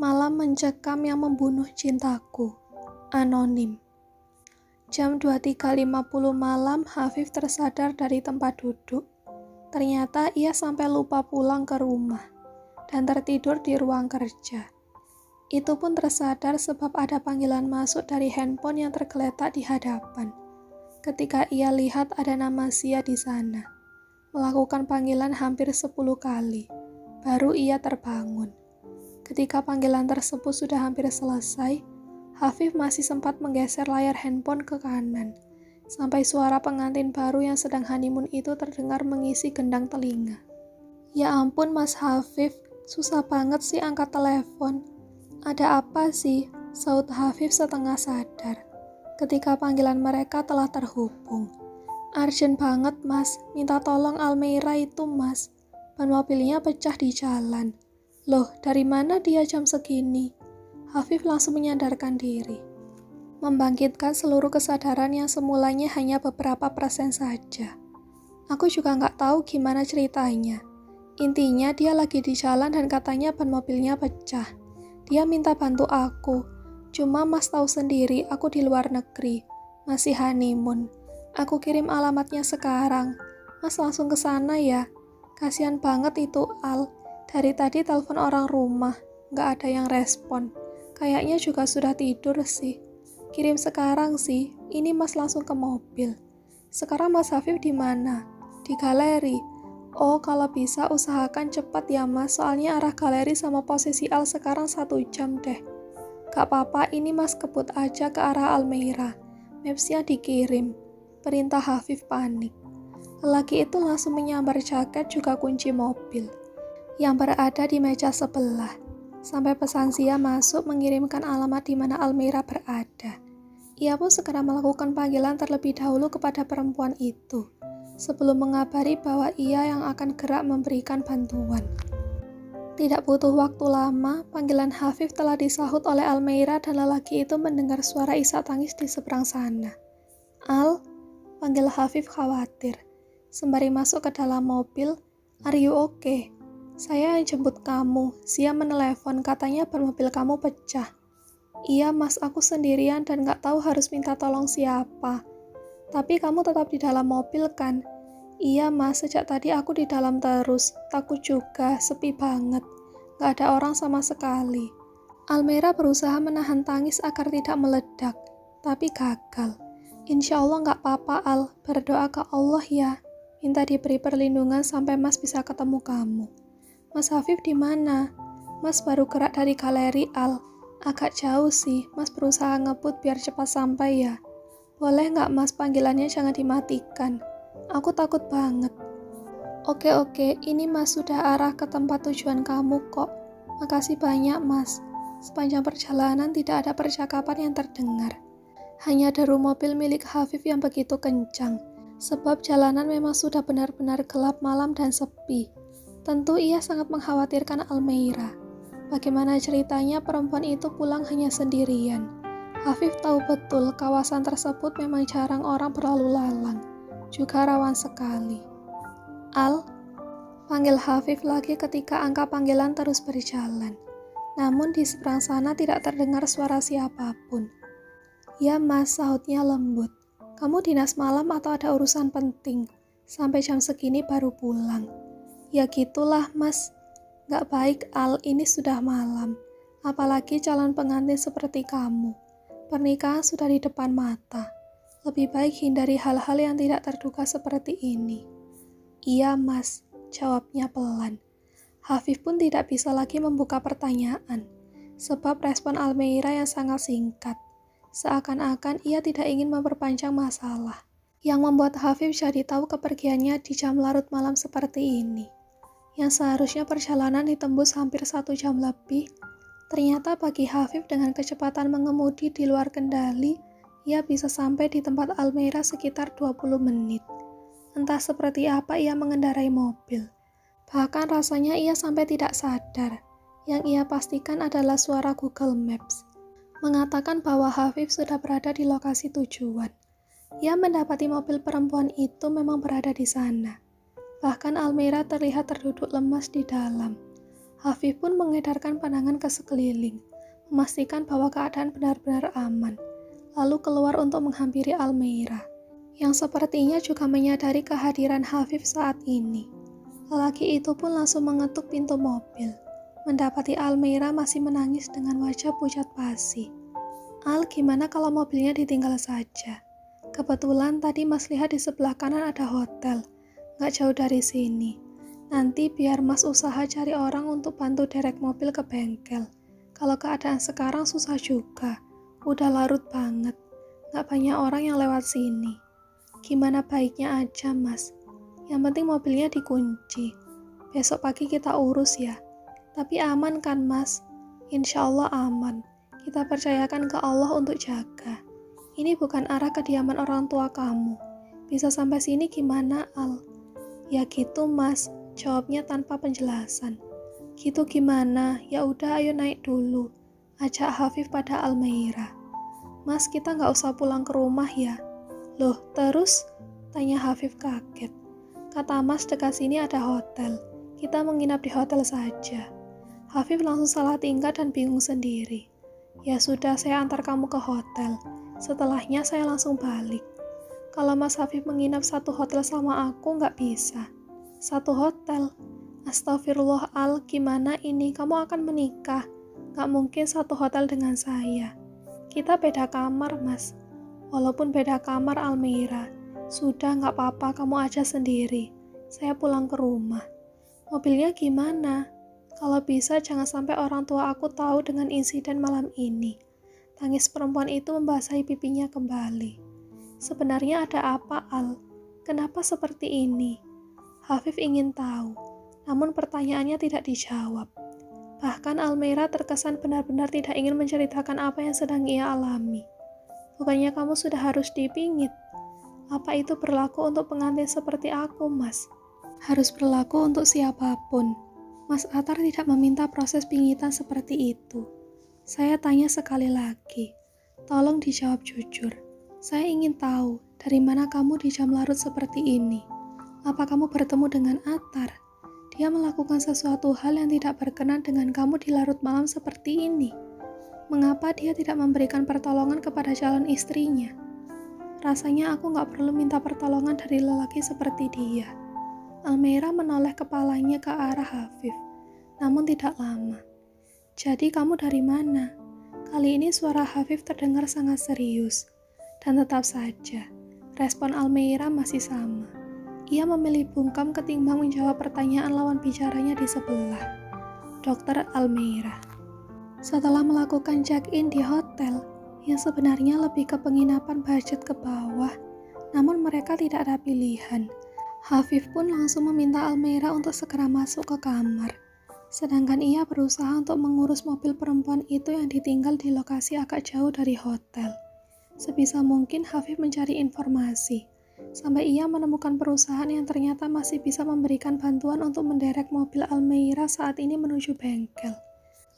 Malam mencekam yang membunuh cintaku. Anonim. Jam 23.50 malam, Hafif tersadar dari tempat duduk. Ternyata ia sampai lupa pulang ke rumah dan tertidur di ruang kerja. Itu pun tersadar sebab ada panggilan masuk dari handphone yang tergeletak di hadapan. Ketika ia lihat ada nama Sia di sana, melakukan panggilan hampir 10 kali, baru ia terbangun. Ketika panggilan tersebut sudah hampir selesai, Hafif masih sempat menggeser layar handphone ke kanan, sampai suara pengantin baru yang sedang honeymoon itu terdengar mengisi gendang telinga. Ya ampun Mas Hafif, susah banget sih angkat telepon. Ada apa sih? Saut Hafif setengah sadar ketika panggilan mereka telah terhubung. Urgent banget Mas, minta tolong Almeira itu Mas. Ban mobilnya pecah di jalan. Loh, dari mana dia jam segini? Hafif langsung menyadarkan diri. Membangkitkan seluruh kesadaran yang semulanya hanya beberapa persen saja. Aku juga nggak tahu gimana ceritanya. Intinya dia lagi di jalan dan katanya ban mobilnya pecah. Dia minta bantu aku. Cuma Mas tahu sendiri aku di luar negeri. Masih honeymoon. Aku kirim alamatnya sekarang. Mas langsung ke sana ya. Kasihan banget itu Al. Dari tadi telepon orang rumah, nggak ada yang respon. Kayaknya juga sudah tidur sih. Kirim sekarang sih, ini Mas langsung ke mobil. Sekarang Mas Hafif di mana? Di galeri. Oh, kalau bisa usahakan cepat ya Mas, soalnya arah galeri sama posisi Al sekarang 1 jam deh. Gak apa-apa, ini Mas kebut aja ke arah Almeira. Mapsnya dikirim. Perintah Hafif panik. Lelaki itu langsung menyambar jaket juga kunci mobil yang berada di meja sebelah. Sampai pesan Sia masuk mengirimkan alamat di mana Almeira berada. Ia pun segera melakukan panggilan terlebih dahulu kepada perempuan itu, sebelum mengabari bahwa ia yang akan gerak memberikan bantuan. Tidak butuh waktu lama, panggilan Hafif telah disahut oleh Almeira dan lelaki itu mendengar suara isak tangis di seberang sana. Al, panggil Hafif khawatir. Sembari masuk ke dalam mobil, are you okay? Saya yang jemput kamu. Sia menelepon, katanya ban mobil kamu pecah. Iya mas, aku sendirian dan gak tahu harus minta tolong siapa. Tapi kamu tetap di dalam mobil kan? Iya mas, sejak tadi aku di dalam terus. Takut juga, sepi banget. Gak ada orang sama sekali. Almeira berusaha menahan tangis agar tidak meledak, tapi gagal. Insya Allah gak apa-apa Al, berdoa ke Allah ya. Minta diberi perlindungan sampai mas bisa ketemu kamu. Mas Hafif di mana? Mas baru gerak dari galeri Al. Agak jauh sih, Mas berusaha ngebut biar cepat sampai ya. Boleh nggak Mas panggilannya jangan dimatikan? Aku takut banget. Oke, ini Mas sudah arah ke tempat tujuan kamu kok. Makasih banyak Mas. Sepanjang perjalanan tidak ada percakapan yang terdengar. Hanya deru mobil milik Hafif yang begitu kencang. Sebab jalanan memang sudah benar-benar gelap malam dan sepi. Tentu ia sangat mengkhawatirkan Almeira. Bagaimana ceritanya perempuan itu pulang hanya sendirian. Hafif tahu betul kawasan tersebut memang jarang orang berlalu lalang, juga rawan sekali. Al, panggil Hafif lagi ketika angka panggilan terus berjalan. Namun di seberang sana tidak terdengar suara siapapun. Ya mas, sahutnya lembut. Kamu dinas malam atau ada urusan penting? Sampai jam segini baru pulang. Ya gitulah mas, gak baik Al, ini sudah malam. Apalagi calon pengantin seperti kamu. Pernikahan sudah di depan mata. Lebih baik hindari hal-hal yang tidak terduga seperti ini. Iya mas, jawabnya pelan. Hafif pun tidak bisa lagi membuka pertanyaan, sebab respon Almeira yang sangat singkat. Seakan-akan ia tidak ingin memperpanjang masalah, yang membuat Hafif jadi tahu kepergiannya di jam larut malam seperti ini. Yang seharusnya perjalanan ditembus hampir 1 jam lebih, ternyata bagi Hafif dengan kecepatan mengemudi di luar kendali, ia bisa sampai di tempat Almeira sekitar 20 menit. Entah seperti apa ia mengendarai mobil. Bahkan rasanya ia sampai tidak sadar. Yang ia pastikan adalah suara Google Maps, mengatakan bahwa Hafif sudah berada di lokasi tujuan. Ia mendapati mobil perempuan itu memang berada di sana. Bahkan Almeira terlihat terduduk lemas di dalam. Hafif pun mengedarkan pandangan ke sekeliling, memastikan bahwa keadaan benar-benar aman, lalu keluar untuk menghampiri Almeira, yang sepertinya juga menyadari kehadiran Hafif saat ini. Lelaki itu pun langsung mengetuk pintu mobil, mendapati Almeira masih menangis dengan wajah pucat pasi. Al, gimana kalau mobilnya ditinggal saja? Kebetulan tadi Mas lihat di sebelah kanan ada hotel, gak jauh dari sini. Nanti biar Mas usaha cari orang untuk bantu derek mobil ke bengkel. Kalau keadaan sekarang susah juga, udah larut banget, gak banyak orang yang lewat sini. Gimana baiknya aja Mas, yang penting mobilnya dikunci. Besok pagi kita urus ya. Tapi aman kan Mas? Insya Allah aman. Kita percayakan ke Allah untuk jaga. Ini bukan arah kediaman orang tua kamu. Bisa sampai sini gimana, Al? Ya gitu, Mas. Jawabnya tanpa penjelasan. Gitu gimana? Ya udah, ayo naik dulu. Ajak Hafif pada Almeira. Mas, kita nggak usah pulang ke rumah ya. Loh, terus? Tanya Hafif kaget. Kata Mas, dekat sini ada hotel. Kita menginap di hotel saja. Hafif langsung salah tingkah dan bingung sendiri. Ya sudah, saya antar kamu ke hotel. Setelahnya saya langsung balik. Kalau Mas Hafif menginap satu hotel sama aku, nggak bisa. Satu hotel? Astagfirullah Al, gimana ini? Kamu akan menikah. Nggak mungkin satu hotel dengan saya. Kita beda kamar, Mas. Walaupun beda kamar, Almeira. Sudah, nggak apa-apa, kamu aja sendiri. Saya pulang ke rumah. Mobilnya gimana? Kalau bisa jangan sampai orang tua aku tahu dengan insiden malam ini. Tangis perempuan itu membasahi pipinya kembali. Sebenarnya ada apa, Al? Kenapa seperti ini? Hafif ingin tahu, namun pertanyaannya tidak dijawab. Bahkan Almeira terkesan benar-benar tidak ingin menceritakan apa yang sedang ia alami. Bukannya kamu sudah harus dipingit? Apa itu berlaku untuk pengantin seperti aku, Mas? Harus berlaku untuk siapapun. Mas Atar tidak meminta proses pingitan seperti itu. Saya tanya sekali lagi. Tolong dijawab jujur. Saya ingin tahu, dari mana kamu di jam larut seperti ini? Apa kamu bertemu dengan Atar? Dia melakukan sesuatu hal yang tidak berkenan dengan kamu di larut malam seperti ini. Mengapa dia tidak memberikan pertolongan kepada calon istrinya? Rasanya aku gak perlu minta pertolongan dari lelaki seperti dia. Almeira menoleh kepalanya ke arah Hafif, namun tidak lama. Jadi kamu dari mana? Kali ini suara Hafif terdengar sangat serius. Dan tetap saja, respon Almeira masih sama. Ia memilih bungkam ketimbang menjawab pertanyaan lawan bicaranya di sebelah. Dokter Almeira. Setelah melakukan check-in di hotel, yang sebenarnya lebih ke penginapan budget ke bawah, namun mereka tidak ada pilihan. Hafif pun langsung meminta Almeira untuk segera masuk ke kamar. Sedangkan ia berusaha untuk mengurus mobil perempuan itu yang ditinggal di lokasi agak jauh dari hotel. Sebisa mungkin Hafif mencari informasi, sampai ia menemukan perusahaan yang ternyata masih bisa memberikan bantuan untuk menderek mobil Almeira saat ini menuju bengkel.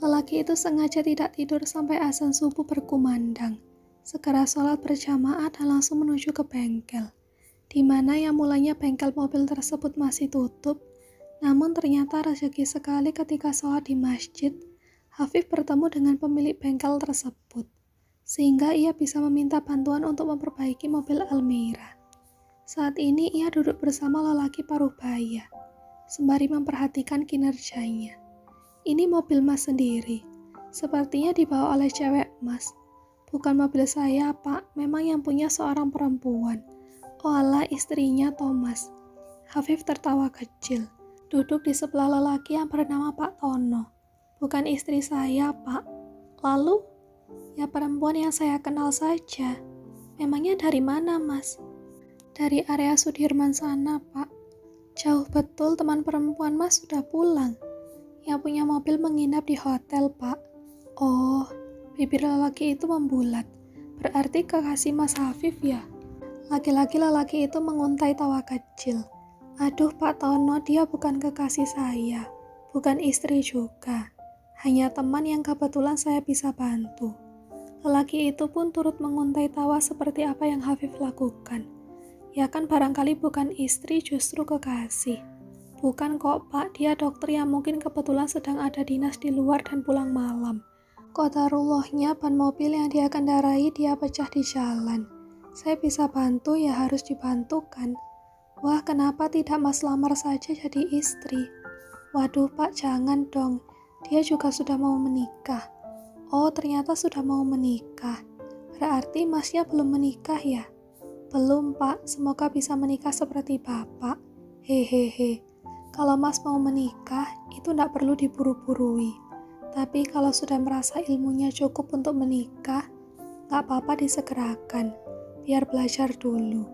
Lelaki itu sengaja tidak tidur sampai azan subuh berkumandang. Segera sholat berjamaah dan langsung menuju ke bengkel, di mana yang mulanya bengkel mobil tersebut masih tutup, namun ternyata rezeki sekali ketika sholat di masjid, Hafif bertemu dengan pemilik bengkel tersebut, sehingga ia bisa meminta bantuan untuk memperbaiki mobil Almeira. Saat ini ia duduk bersama lelaki paruh baya, sembari memperhatikan kinerjanya. Ini mobil Mas sendiri, sepertinya dibawa oleh cewek Mas. Bukan mobil saya, Pak, memang yang punya seorang perempuan. Oh alah, istrinya Thomas. Hafif tertawa kecil, duduk di sebelah lelaki yang bernama Pak Tono. Bukan istri saya, Pak. Lalu? Ya perempuan yang saya kenal saja. Memangnya dari mana, Mas? Dari area Sudirman sana, Pak. Jauh betul teman perempuan Mas sudah pulang. Yang punya mobil menginap di hotel, Pak. Oh, bibir lelaki itu membulat. Berarti kekasih Mas Hafif ya? Laki-laki lelaki itu menguntai tawa kecil. Aduh Pak Tono, dia bukan kekasih saya, bukan istri juga. Hanya teman yang kebetulan saya bisa bantu. Lelaki itu pun turut menguntai tawa seperti apa yang Hafif lakukan. Ya kan barangkali bukan istri justru kekasih. Bukan kok Pak, dia dokter yang mungkin kebetulan sedang ada dinas di luar dan pulang malam. Qadarullahnya ban mobil yang dia kendarai dia pecah di jalan. Saya bisa bantu ya harus dibantukan. Wah, kenapa tidak Mas lamar saja jadi istri? Waduh Pak, jangan dong. Dia juga sudah mau menikah. Oh, ternyata sudah mau menikah. Berarti Masnya belum menikah ya? Belum Pak, semoga bisa menikah seperti Bapak. Hehehe. Kalau Mas mau menikah, itu tidak perlu diburu-burui. Tapi kalau sudah merasa ilmunya cukup untuk menikah, gak apa-apa disegerakan, biar belajar dulu.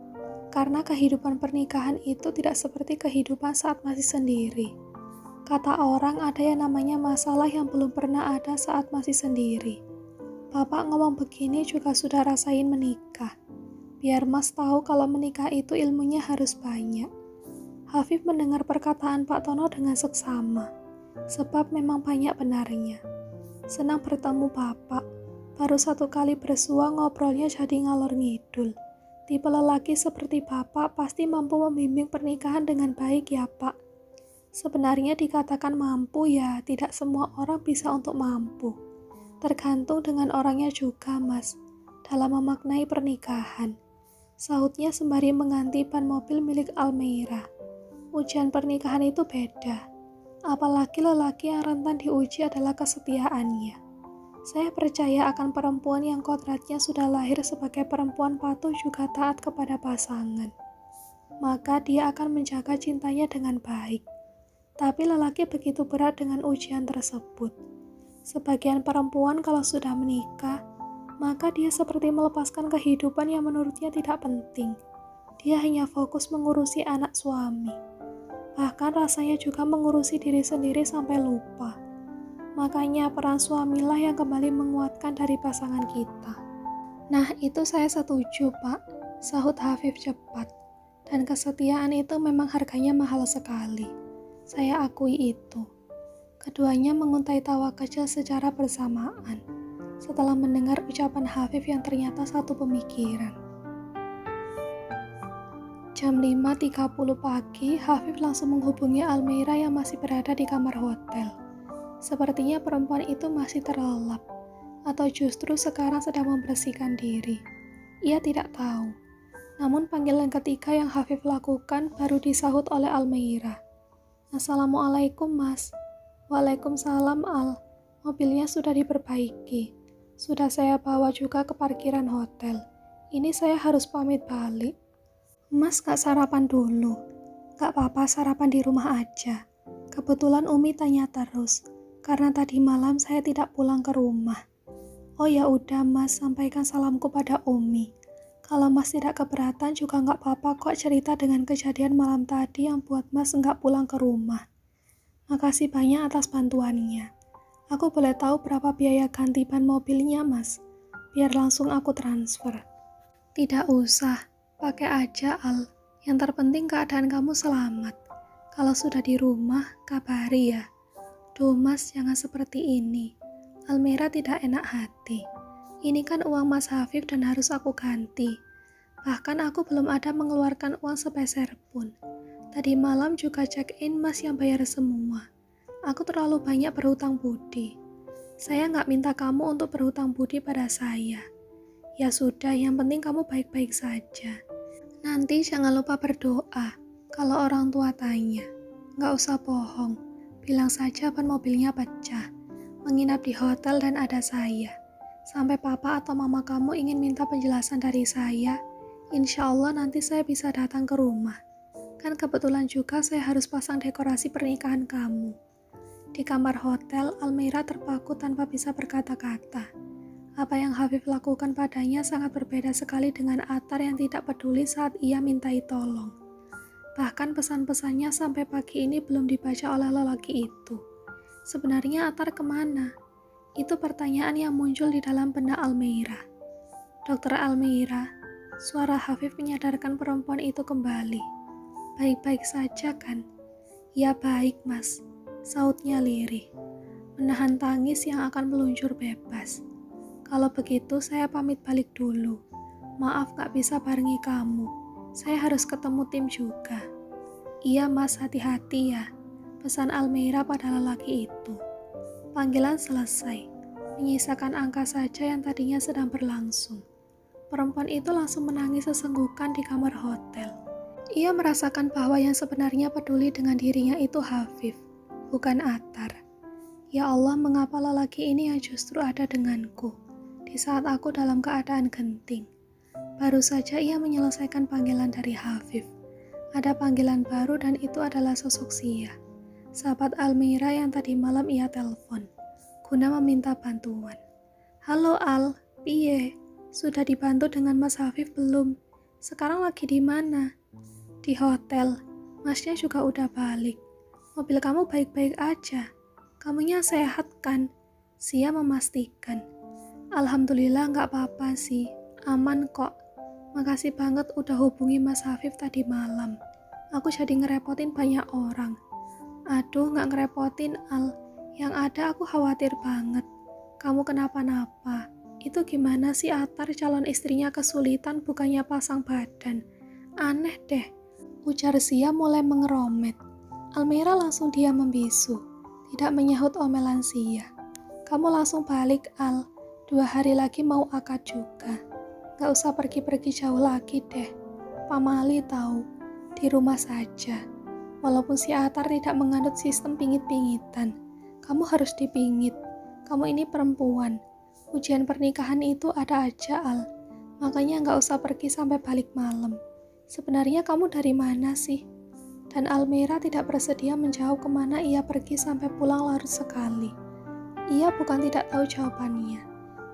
Karena kehidupan pernikahan itu tidak seperti kehidupan saat masih sendiri. Kata orang ada yang namanya masalah yang belum pernah ada saat masih sendiri. Bapak ngomong begini juga sudah rasain menikah. Biar Mas tahu kalau menikah itu ilmunya harus banyak. Hafif mendengar perkataan Pak Tono dengan seksama. Sebab memang banyak benarnya. Senang bertemu Bapak. Baru 1 kali bersua ngobrolnya jadi ngalor ngidul. Tipe lelaki seperti Bapak pasti mampu membimbing pernikahan dengan baik ya Pak. Sebenarnya dikatakan mampu ya, tidak semua orang bisa untuk mampu. Tergantung dengan orangnya juga Mas, dalam memaknai pernikahan. Sahutnya sembari mengganti ban mobil milik Almeira. Ujian pernikahan itu beda. Apalagi lelaki yang rentan diuji adalah kesetiaannya. Saya percaya akan perempuan yang kodratnya sudah lahir sebagai perempuan patuh juga taat kepada pasangan. Maka dia akan menjaga cintanya dengan baik. Tapi lelaki begitu berat dengan ujian tersebut. Sebagian perempuan kalau sudah menikah, maka dia seperti melepaskan kehidupan yang menurutnya tidak penting. Dia hanya fokus mengurusi anak suami. Bahkan rasanya juga mengurusi diri sendiri sampai lupa. Makanya peran suamilah yang kembali menguatkan dari pasangan kita. Nah, itu saya setuju, Pak, sahut Hafif cepat. Dan kesetiaan itu memang harganya mahal sekali. Saya akui itu. Keduanya menguntai tawa kecil secara bersamaan, setelah mendengar ucapan Hafif yang ternyata satu pemikiran. Jam 5.30 pagi, Hafif langsung menghubungi Almeira yang masih berada di kamar hotel. Sepertinya perempuan itu masih terlelap, atau justru sekarang sedang membersihkan diri. Ia tidak tahu. Namun panggilan ketiga yang Hafif lakukan baru disahut oleh Almeira. Assalamualaikum Mas. Waalaikumsalam Al. Mobilnya sudah diperbaiki. Sudah saya bawa juga ke parkiran hotel. Ini saya harus pamit balik. Mas gak sarapan dulu? Gak apa-apa sarapan di rumah aja. Kebetulan Umi tanya terus, karena tadi malam saya tidak pulang ke rumah. Oh ya udah Mas, sampaikan salamku pada Umi. Kalau Mas tidak keberatan juga gak apa-apa kok cerita dengan kejadian malam tadi yang buat Mas gak pulang ke rumah. Makasih banyak atas bantuannya. Aku boleh tahu berapa biaya ganti ban mobilnya Mas? Biar langsung aku transfer. Tidak usah. Pakai aja Al, yang terpenting keadaan kamu selamat. Kalau sudah di rumah, kabari ya. Duh Mas, jangan seperti ini. Almeira tidak enak hati. Ini kan uang Mas Hafif dan harus aku ganti. Bahkan aku belum ada mengeluarkan uang sepeser pun. Tadi malam juga check-in Mas yang bayar semua. Aku terlalu banyak berhutang budi. Saya nggak minta kamu untuk berhutang budi pada saya. Ya sudah, yang penting kamu baik-baik saja. Nanti jangan lupa berdoa. Kalau orang tua tanya, nggak usah bohong. Bilang saja ban mobilnya pecah. Menginap di hotel dan ada saya. Sampai papa atau mama kamu ingin minta penjelasan dari saya, insya Allah nanti saya bisa datang ke rumah. Kan kebetulan juga saya harus pasang dekorasi pernikahan kamu. Di kamar hotel, Almeira terpaku tanpa bisa berkata-kata. Apa yang Hafif lakukan padanya sangat berbeda sekali dengan Atar yang tidak peduli saat ia mintai tolong. Bahkan pesan-pesannya sampai pagi ini belum dibaca oleh lelaki itu. Sebenarnya Atar kemana? Itu pertanyaan yang muncul di dalam benak Almeira. Dokter Almeira, suara Hafif menyadarkan perempuan itu kembali. Baik-baik saja kan? Ya baik Mas, sautnya lirih. Menahan tangis yang akan meluncur bebas. Kalau begitu saya pamit balik dulu. Maaf gak bisa barengi kamu. Saya harus ketemu tim juga. Iya mas, hati-hati ya, pesan Almira pada lelaki itu. Panggilan selesai, menyisakan angka saja yang tadinya sedang berlangsung. Perempuan itu langsung menangis sesenggukan di kamar hotel. Ia merasakan bahwa yang sebenarnya peduli dengan dirinya itu Hafif, bukan Atar. Ya Allah, mengapa lelaki ini yang justru ada denganku di saat aku dalam keadaan genting. Baru saja ia menyelesaikan panggilan dari Hafif. Ada panggilan baru dan itu adalah sosok Sia, sahabat Almira yang tadi malam ia telepon, guna meminta bantuan. Halo Al, piye? Sudah dibantu dengan Mas Hafif belum? Sekarang lagi di mana? Di hotel, masnya juga udah balik. Mobil kamu baik-baik aja. Kamunya sehat kan? Sia memastikan. Alhamdulillah nggak apa-apa sih, aman kok. Makasih banget udah hubungi Mas Hafif tadi malam. Aku jadi ngerepotin banyak orang. Aduh, nggak ngerepotin Al. Yang ada aku khawatir banget. Kamu kenapa-napa. Itu gimana sih Atar calon istrinya kesulitan bukannya pasang badan. Aneh deh. Ujar Sia mulai mengeromet. Almira langsung diam membisu. Tidak menyahut omelan Sia. Kamu langsung balik Al. 2 hari lagi mau akad juga. Gak usah pergi-pergi jauh lagi deh. Pamali tahu, di rumah saja. Walaupun si Atar tidak menganut sistem pingit-pingitan, kamu harus dipingit. Kamu ini perempuan. Ujian pernikahan itu ada aja Al. Makanya gak usah pergi sampai balik malam. Sebenarnya kamu dari mana sih? Dan Almira tidak bersedia menjawab kemana ia pergi sampai pulang larut sekali. Ia bukan tidak tahu jawabannya,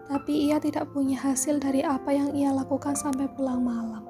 tapi ia tidak punya hasil dari apa yang ia lakukan sampai pulang malam.